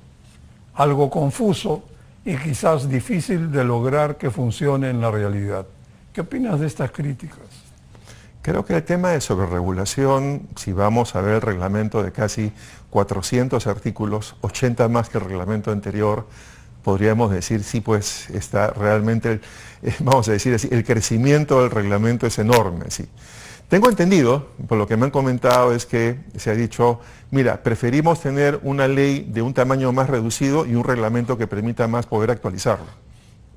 algo confuso y quizás difícil de lograr que funcione en la realidad. ¿Qué opinas de estas críticas? Creo que el tema de sobreregulación, si vamos a ver el reglamento de casi 400 artículos, 80 más que el reglamento anterior, podríamos decir, sí, pues está realmente, vamos a decir así, el crecimiento del reglamento es enorme, sí. Tengo entendido, por lo que me han comentado, es que se ha dicho, mira, preferimos tener una ley de un tamaño más reducido y un reglamento que permita más poder actualizarlo.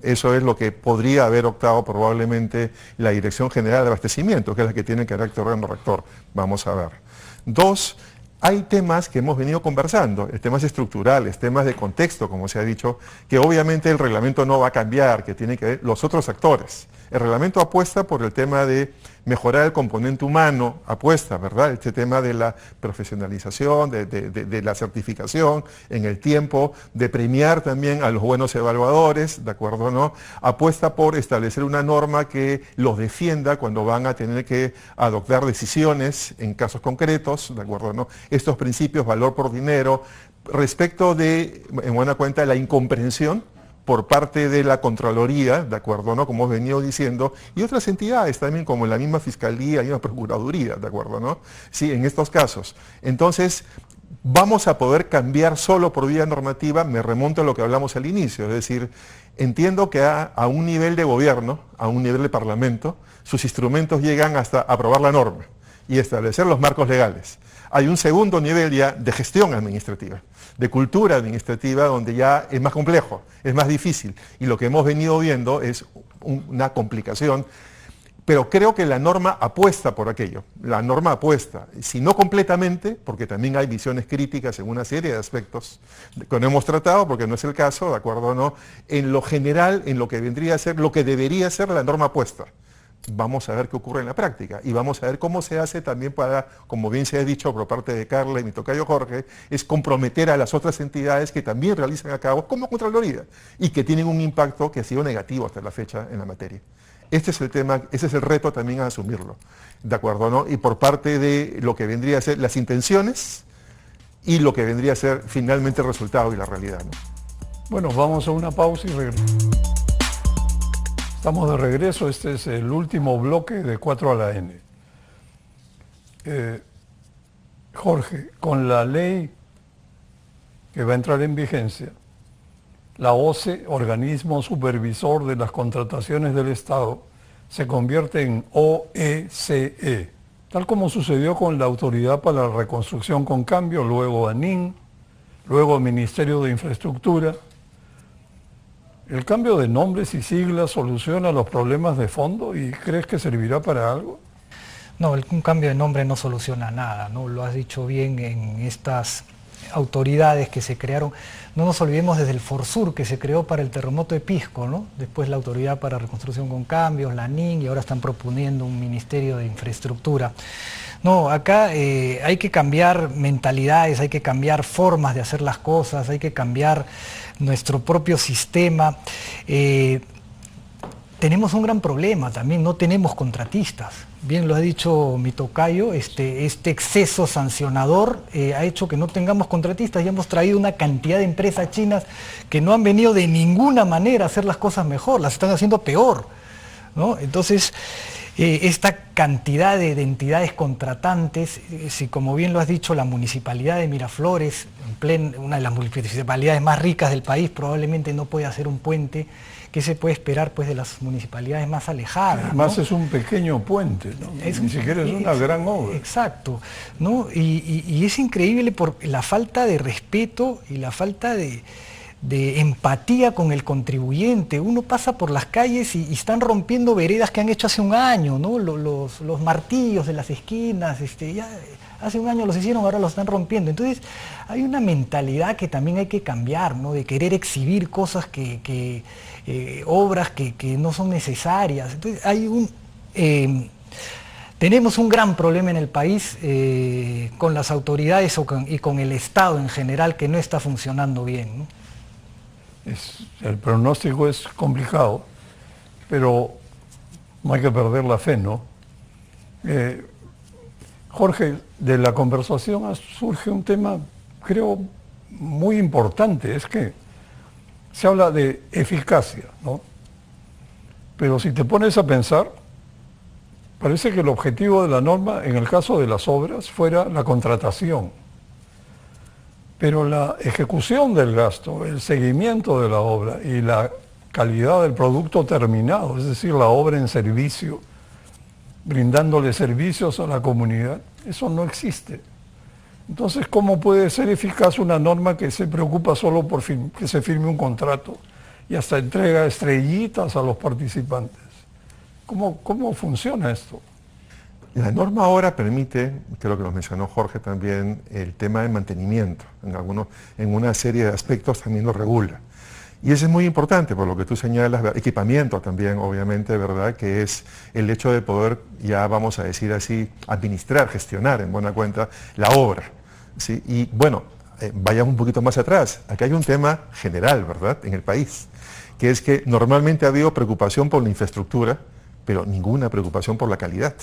Eso es lo que podría haber optado probablemente la Dirección General de Abastecimiento, que es la que tiene carácter órgano rector. Vamos a ver. 2, hay temas que hemos venido conversando, temas estructurales, temas de contexto, como se ha dicho, que obviamente el reglamento no va a cambiar, que tienen que ver los otros actores. El reglamento apuesta por el tema de mejorar el componente humano, apuesta, ¿verdad? Este tema de la profesionalización, de la certificación en el tiempo, de premiar también a los buenos evaluadores, ¿de acuerdo, no? Apuesta por establecer una norma que los defienda cuando van a tener que adoptar decisiones en casos concretos, ¿de acuerdo, no? Estos principios, valor por dinero, respecto de, en buena cuenta, la incomprensión por parte de la Contraloría, ¿de acuerdo, no? Como hemos venido diciendo, y otras entidades también, como la misma Fiscalía y la Procuraduría, ¿de acuerdo, no? Sí, en estos casos. Entonces, vamos a poder cambiar solo por vía normativa, me remonto a lo que hablamos al inicio, es decir, entiendo que a un nivel de gobierno, a un nivel de parlamento, sus instrumentos llegan hasta aprobar la norma y establecer los marcos legales. Hay un segundo nivel ya de gestión administrativa, de cultura administrativa, donde ya es más complejo, es más difícil. Y lo que hemos venido viendo es una complicación, pero creo que la norma apuesta por aquello. La norma apuesta, si no completamente, porque también hay visiones críticas en una serie de aspectos que no hemos tratado, porque no es el caso, ¿de acuerdo o no? En lo general, en lo que vendría a ser, lo que debería ser la norma apuesta. Vamos a ver qué ocurre en la práctica y vamos a ver cómo se hace también para, como bien se ha dicho por parte de Carla y mi tocayo Jorge, es comprometer a las otras entidades que también realizan a cabo como Contraloría y que tienen un impacto que ha sido negativo hasta la fecha en la materia. Este es el tema, ese es el reto también a asumirlo, ¿de acuerdo, no? Y por parte de lo que vendría a ser las intenciones y lo que vendría a ser finalmente el resultado y la realidad, ¿no? Bueno, vamos a una pausa y regresamos. Estamos de regreso, este es el último bloque de 4 a la N. Jorge, con la ley que va a entrar en vigencia, la OCE, Organismo Supervisor de las Contrataciones del Estado, se convierte en OECE, tal como sucedió con la Autoridad para la Reconstrucción con Cambio, luego ANIN, luego Ministerio de Infraestructura. ¿El cambio de nombres y siglas soluciona los problemas de fondo y crees que servirá para algo? No, un cambio de nombre no soluciona nada, ¿no? Lo has dicho bien en estas autoridades que se crearon. No nos olvidemos desde el Forsur que se creó para el terremoto de Pisco, ¿no? Después la Autoridad para Reconstrucción con Cambios, la ANIN, y ahora están proponiendo un Ministerio de Infraestructura. No, acá hay que cambiar mentalidades, hay que cambiar formas de hacer las cosas, hay que cambiar nuestro propio sistema. Tenemos un gran problema también, no tenemos contratistas. Bien lo ha dicho mi tocayo, este exceso sancionador ha hecho que no tengamos contratistas y hemos traído una cantidad de empresas chinas que no han venido de ninguna manera a hacer las cosas mejor, las están haciendo peor, ¿no? Entonces, esta cantidad de entidades contratantes, si como bien lo has dicho, la Municipalidad de Miraflores, una de las municipalidades más ricas del país, probablemente no puede hacer un puente. ¿Qué se puede esperar pues de las municipalidades más alejadas? Además, ¿no? Es un pequeño puente, ¿no? Ni siquiera es una gran obra. Exacto, ¿no? Y es increíble por la falta de respeto y la falta de empatía con el contribuyente. Uno pasa por las calles y están rompiendo veredas que han hecho hace un año, ¿no? Los martillos de las esquinas, ya hace un año los hicieron, ahora los están rompiendo. Entonces hay una mentalidad que también hay que cambiar, ¿no? De querer exhibir cosas obras que no son necesarias. Entonces tenemos un gran problema en el país con las autoridades y con el Estado en general que no está funcionando bien, ¿no? El pronóstico es complicado, pero no hay que perder la fe, ¿no? Jorge, de la conversación surge un tema, creo, muy importante, es que se habla de eficacia, ¿no? Pero si te pones a pensar, parece que el objetivo de la norma, en el caso de las obras, fuera la contratación. Pero la ejecución del gasto, el seguimiento de la obra y la calidad del producto terminado, es decir, la obra en servicio, brindándole servicios a la comunidad, eso no existe. Entonces, ¿cómo puede ser eficaz una norma que se preocupa solo por que se firme un contrato y hasta entrega estrellitas a los participantes? ¿Cómo funciona esto? La norma ahora permite, creo que lo mencionó Jorge también, el tema de mantenimiento. En una serie de aspectos también lo regula. Y eso es muy importante, por lo que tú señalas, equipamiento también, obviamente, ¿verdad? Que es el hecho de poder, ya vamos a decir así, administrar, gestionar en buena cuenta la obra, ¿sí? Y bueno, vayamos un poquito más atrás. Aquí hay un tema general, ¿verdad?, en el país, que es que normalmente ha habido preocupación por la infraestructura, pero ninguna preocupación por la calidad.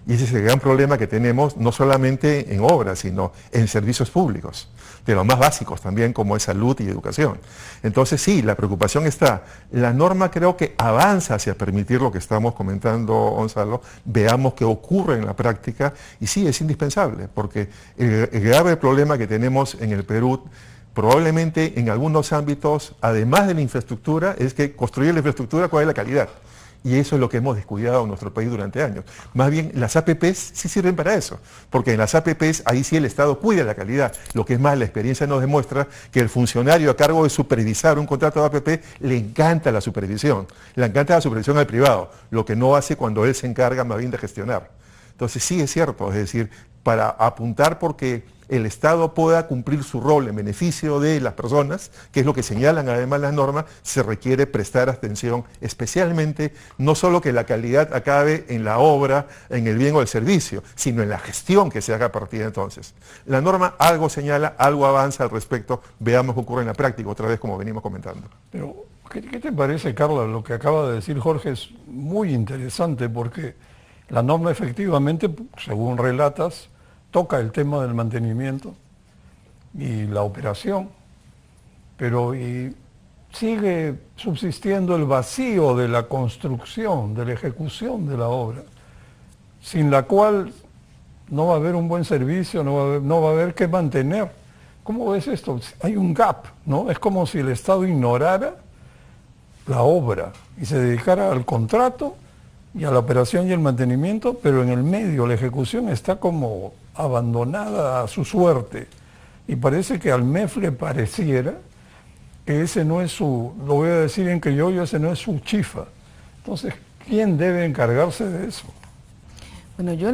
Y ese es el gran problema que tenemos, no solamente en obras, sino en servicios públicos, de los más básicos también, como es salud y educación. Entonces sí, la preocupación está. La norma creo que avanza hacia permitir lo que estamos comentando, Gonzalo, veamos qué ocurre en la práctica, y sí, es indispensable, porque el grave problema que tenemos en el Perú, probablemente en algunos ámbitos, además de la infraestructura, es que construir la infraestructura, ¿cuál es la calidad? Y eso es lo que hemos descuidado en nuestro país durante años. Más bien, las APPs sí sirven para eso, porque en las APPs ahí sí el Estado cuida la calidad. Lo que es más, la experiencia nos demuestra que el funcionario a cargo de supervisar un contrato de APP le encanta la supervisión al privado, lo que no hace cuando él se encarga más bien de gestionar. Entonces sí es cierto, es decir, para apuntar porque el Estado pueda cumplir su rol en beneficio de las personas, que es lo que señalan además las normas, se requiere prestar atención especialmente, no solo que la calidad acabe en la obra, en el bien o el servicio, sino en la gestión que se haga a partir de entonces. La norma algo señala, algo avanza al respecto, veamos qué ocurre en la práctica, otra vez como venimos comentando. Pero, ¿qué te parece, Carla? Lo que acaba de decir Jorge es muy interesante porque la norma efectivamente, según relatas, toca el tema del mantenimiento y la operación, pero sigue subsistiendo el vacío de la construcción, de la ejecución de la obra, sin la cual no va a haber un buen servicio, no va a haber que mantener. ¿Cómo ves esto? Hay un gap, ¿no? Es como si el Estado ignorara la obra y se dedicara al contrato y a la operación y el mantenimiento, pero en el medio la ejecución está como abandonada a su suerte. Y parece que al MEF le pareciera que ese no es su, lo voy a decir en criollo, ese no es su chifa. Entonces, ¿quién debe encargarse de eso? Bueno, yo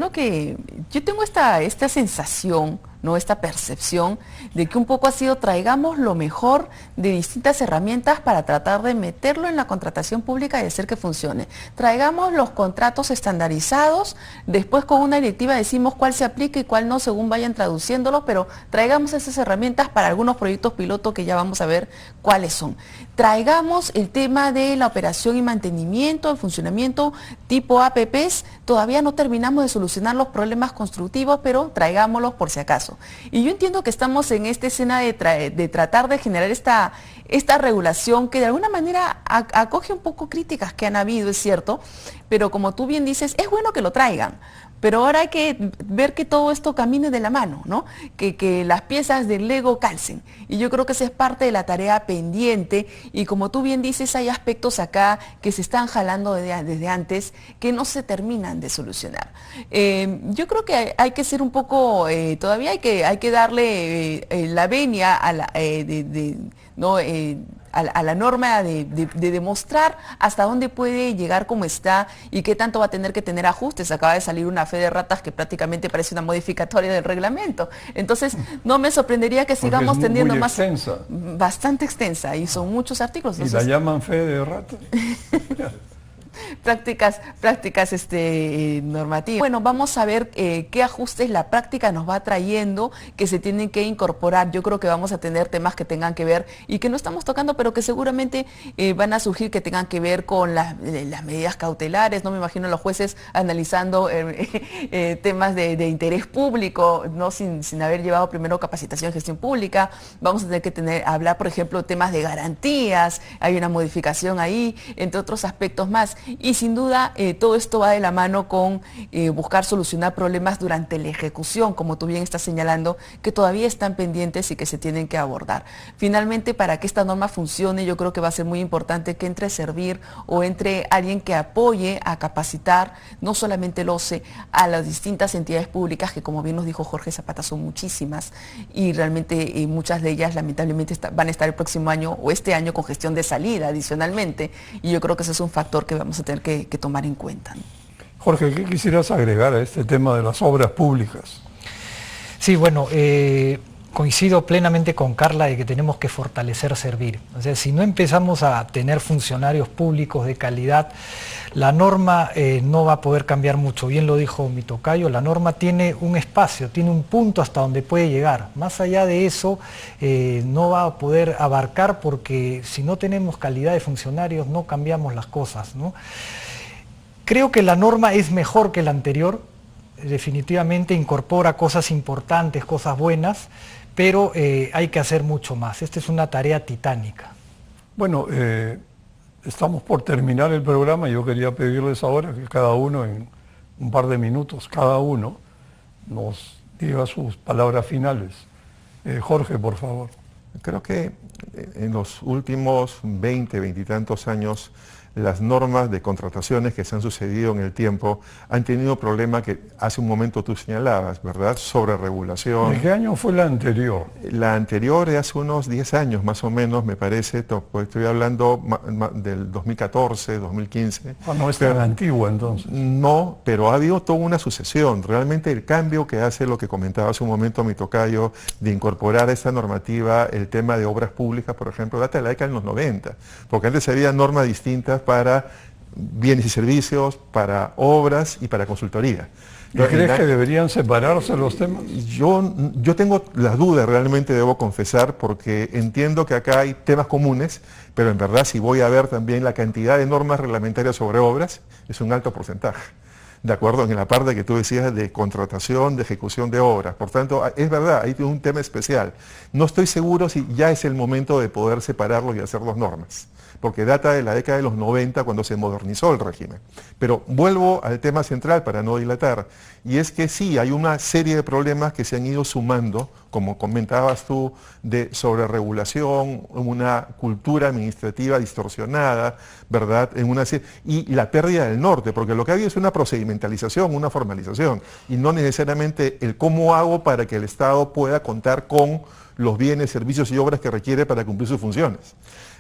tengo esta sensación, ¿no? Esta percepción de que un poco ha sido traigamos lo mejor de distintas herramientas para tratar de meterlo en la contratación pública y hacer que funcione. Traigamos los contratos estandarizados, después con una directiva decimos cuál se aplica y cuál no según vayan traduciéndolos, pero traigamos esas herramientas para algunos proyectos piloto que ya vamos a ver cuáles son. Traigamos el tema de la operación y mantenimiento, el funcionamiento tipo APPs, todavía no terminamos de solucionar los problemas constructivos, pero traigámoslos por si acaso. Y yo entiendo que estamos en esta escena de tratar de generar esta regulación que de alguna manera acoge un poco críticas que han habido, es cierto, pero como tú bien dices, es bueno que lo traigan. Pero ahora hay que ver que todo esto camine de la mano, ¿no? Que las piezas del Lego calcen. Y yo creo que esa es parte de la tarea pendiente. Y como tú bien dices, hay aspectos acá que se están jalando desde antes que no se terminan de solucionar. Yo creo que hay que ser un poco, todavía hay que darle la venia a la, ¿no? A la norma de demostrar hasta dónde puede llegar como está y qué tanto va a tener que tener ajustes. Acaba de salir una fe de ratas que prácticamente parece una modificatoria del reglamento. Entonces, no me sorprendería que sigamos teniendo muy más... extensa. Bastante extensa y son muchos artículos. ¿Y la llaman fe de ratas? prácticas normativas. Bueno, vamos a ver qué ajustes la práctica nos va trayendo, que se tienen que incorporar. Yo creo que vamos a tener temas que tengan que ver y que no estamos tocando, pero que seguramente van a surgir que tengan que ver con las medidas cautelares. No me imagino a los jueces analizando temas de interés público, no sin haber llevado primero capacitación en gestión pública. Vamos a tener que hablar, por ejemplo, temas de garantías. Hay una modificación ahí, entre otros aspectos más. Y sin duda todo esto va de la mano con buscar solucionar problemas durante la ejecución, como tú bien estás señalando, que todavía están pendientes y que se tienen que abordar. Finalmente, para que esta norma funcione, yo creo que va a ser muy importante que entre servir o entre alguien que apoye a capacitar, no solamente el OCE, a las distintas entidades públicas, que como bien nos dijo Jorge Zapata, son muchísimas y realmente muchas de ellas lamentablemente van a estar el próximo año o este año con gestión de salida adicionalmente, y yo creo que ese es un factor que vamos a tener que tomar en cuenta, ¿no? Jorge, ¿qué quisieras agregar a este tema de las obras públicas? Sí, bueno, coincido plenamente con Carla de que tenemos que fortalecer servir. O sea, si no empezamos a tener funcionarios públicos de calidad, la norma no va a poder cambiar mucho. Bien lo dijo mi tocayo, la norma tiene un espacio, tiene un punto hasta donde puede llegar. Más allá de eso, no va a poder abarcar, porque si no tenemos calidad de funcionarios no cambiamos las cosas, ¿no? Creo que la norma es mejor que la anterior, definitivamente incorpora cosas importantes, cosas buenas, pero hay que hacer mucho más. Esta es una tarea titánica. Bueno, estamos por terminar el programa y yo quería pedirles ahora que cada uno en un par de minutos, cada uno nos diga sus palabras finales. Jorge, por favor. Creo que en los últimos 20 y tantos años, las normas de contrataciones que se han sucedido en el tiempo han tenido problemas que hace un momento tú señalabas, ¿verdad? Sobre regulación. ¿De qué año fue la anterior? La anterior de hace unos 10 años más o menos, me parece, estoy hablando del 2014, 2015. Ah, no es tan antigua entonces. No, pero ha habido toda una sucesión. Realmente el cambio que hace lo que comentaba hace un momento mi tocayo, de incorporar a esta normativa el tema de obras públicas, por ejemplo, data de la década de los 90, porque antes había normas distintas para bienes y servicios, para obras y para consultoría. ¿Y crees que deberían separarse los temas? Yo tengo las dudas, realmente debo confesar, porque entiendo que acá hay temas comunes, pero en verdad si voy a ver también la cantidad de normas reglamentarias sobre obras, es un alto porcentaje. de acuerdo en la parte que tú decías de contratación, de ejecución de obras. Por tanto, es verdad, hay un tema especial. No estoy seguro si ya es el momento de poder separarlos y hacer dos normas, porque data de la década de los 90 cuando se modernizó el régimen. Pero vuelvo al tema central para no dilatar, y es que sí, hay una serie de problemas que se han ido sumando, como comentabas tú, de sobreregulación, una cultura administrativa distorsionada, ¿verdad? Y la pérdida del norte, porque lo que hay es una procedimentalización, una formalización, y no necesariamente el cómo hago para que el Estado pueda contar con los bienes, servicios y obras que requiere para cumplir sus funciones.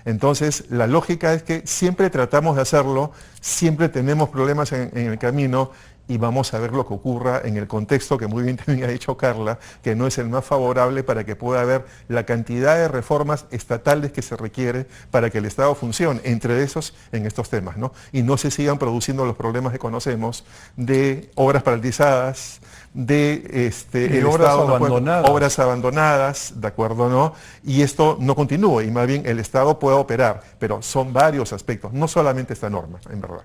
Entonces, la lógica es que siempre tratamos de hacerlo, siempre tenemos problemas en el camino y vamos a ver lo que ocurra en el contexto que muy bien también ha dicho Carla, que no es el más favorable para que pueda haber la cantidad de reformas estatales que se requiere para que el Estado funcione, entre esos en estos temas, ¿no? Y no se sigan produciendo los problemas que conocemos de obras paralizadas, de el obras Estado abandonadas. obras abandonadas, ¿de acuerdo? ¿No? Y esto no continúe y más bien el Estado pueda operar, pero son varios aspectos, no solamente esta norma, en verdad.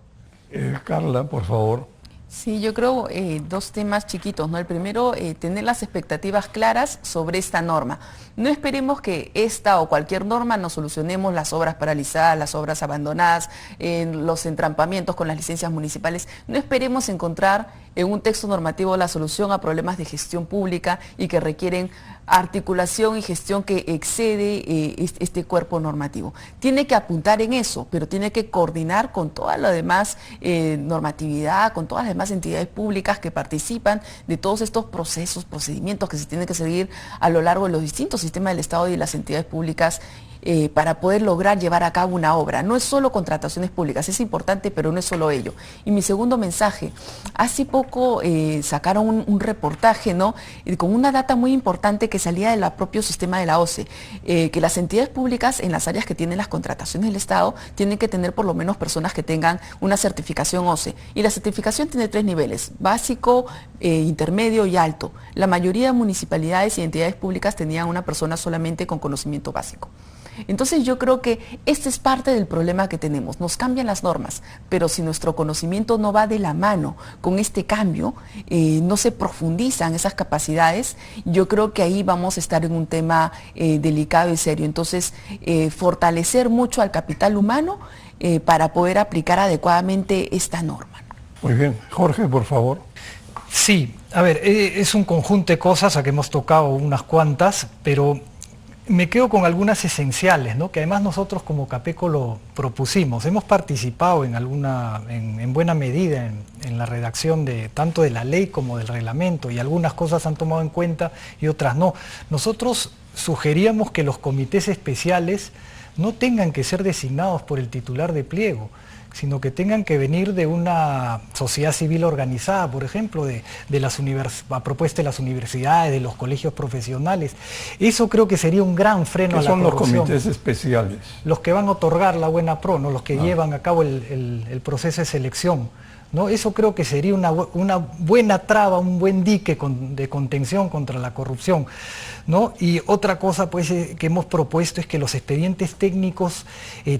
Carla, por favor. Sí, yo creo dos temas chiquitos, ¿no? El primero, tener las expectativas claras sobre esta norma. No esperemos que esta o cualquier norma nos solucionemos las obras paralizadas, las obras abandonadas, los entrampamientos con las licencias municipales. No esperemos encontrar en un texto normativo la solución a problemas de gestión pública y que requieren articulación y gestión que excede este cuerpo normativo. Tiene que apuntar en eso, pero tiene que coordinar con toda la demás normatividad, con todas las demás entidades públicas que participan de todos estos procesos, procedimientos que se tienen que seguir a lo largo de los distintos sistemas del Estado y de las entidades públicas para poder lograr llevar a cabo una obra. No es solo contrataciones públicas, es importante, pero no es solo ello. Y mi segundo mensaje, hace poco sacaron un reportaje, ¿no? Con una data muy importante que salía del propio sistema de la OCE, que las entidades públicas en las áreas que tienen las contrataciones del Estado tienen que tener por lo menos personas que tengan una certificación OCE. Y la certificación tiene 3 niveles, básico, intermedio y alto. La mayoría de municipalidades y entidades públicas tenían una persona solamente con conocimiento básico. Entonces yo creo que este es parte del problema que tenemos. Nos cambian las normas, pero si nuestro conocimiento no va de la mano con este cambio, no se profundizan esas capacidades, yo creo que ahí vamos a estar en un tema delicado y serio. Entonces, fortalecer mucho al capital humano para poder aplicar adecuadamente esta norma. Muy bien. Jorge, por favor. Sí, a ver, es un conjunto de cosas, a que hemos tocado unas cuantas, pero me quedo con algunas esenciales, ¿no? Que además nosotros como Capeco lo propusimos. Hemos participado en buena medida en la redacción tanto de la ley como del reglamento, y algunas cosas han tomado en cuenta y otras no. Nosotros sugeríamos que los comités especiales no tengan que ser designados por el titular de pliego, sino que tengan que venir de una sociedad civil organizada, por ejemplo, a propuesta de las universidades, de los colegios profesionales. Eso creo que sería un gran freno a la corrupción. ¿Qué son los comités especiales? Los que van a otorgar la buena pro, ¿no? Los que llevan a cabo el proceso de selección, ¿no? Eso creo que sería una buena traba, un buen dique de contención contra la corrupción, ¿no? Y otra cosa pues, que hemos propuesto es que los expedientes técnicos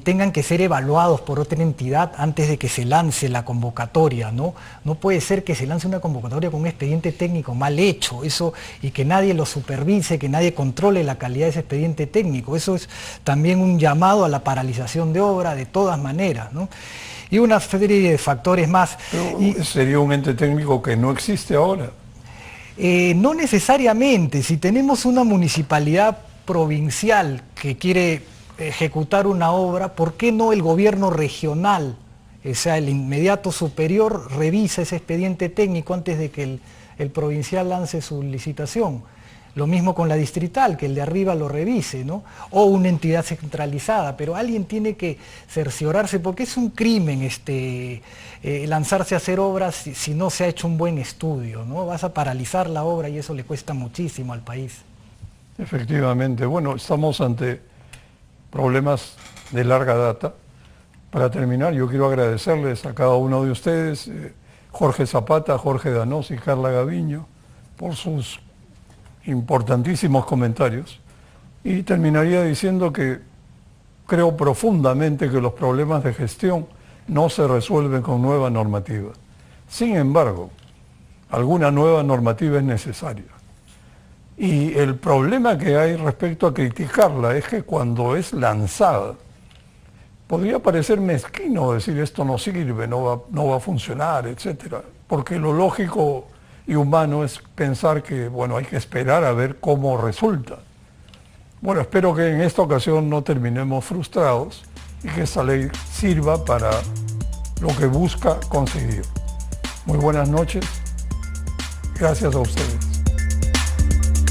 tengan que ser evaluados por otra entidad antes de que se lance la convocatoria, ¿no? No puede ser que se lance una convocatoria con un expediente técnico mal hecho, y que nadie lo supervise, que nadie controle la calidad de ese expediente técnico. Eso es también un llamado a la paralización de obra de todas maneras, ¿no? Y una serie de factores más. Pero sería un ente técnico que no existe ahora. No necesariamente. Si tenemos una municipalidad provincial que quiere ejecutar una obra, ¿por qué no el gobierno regional, o sea, el inmediato superior, revisa ese expediente técnico antes de que el provincial lance su licitación? Lo mismo con la distrital, que el de arriba lo revise, ¿no? O una entidad centralizada, pero alguien tiene que cerciorarse, porque es un crimen lanzarse a hacer obras si no se ha hecho un buen estudio, ¿no? Vas a paralizar la obra y eso le cuesta muchísimo al país. Efectivamente. Bueno, estamos ante problemas de larga data. Para terminar, yo quiero agradecerles a cada uno de ustedes, Jorge Zapata, Jorge Danós y Carla Gaviño, por sus importantísimos comentarios, y terminaría diciendo que creo profundamente que los problemas de gestión no se resuelven con nueva normativa, Sin embargo, alguna nueva normativa es necesaria. Y el problema que hay respecto a criticarla es que cuando es lanzada, podría parecer mezquino decir esto no sirve, no va a funcionar, etc. Porque lo lógico y humano es pensar que, bueno, hay que esperar a ver cómo resulta. Bueno, espero que en esta ocasión no terminemos frustrados y que esta ley sirva para lo que busca conseguir. Muy buenas noches. Gracias a ustedes.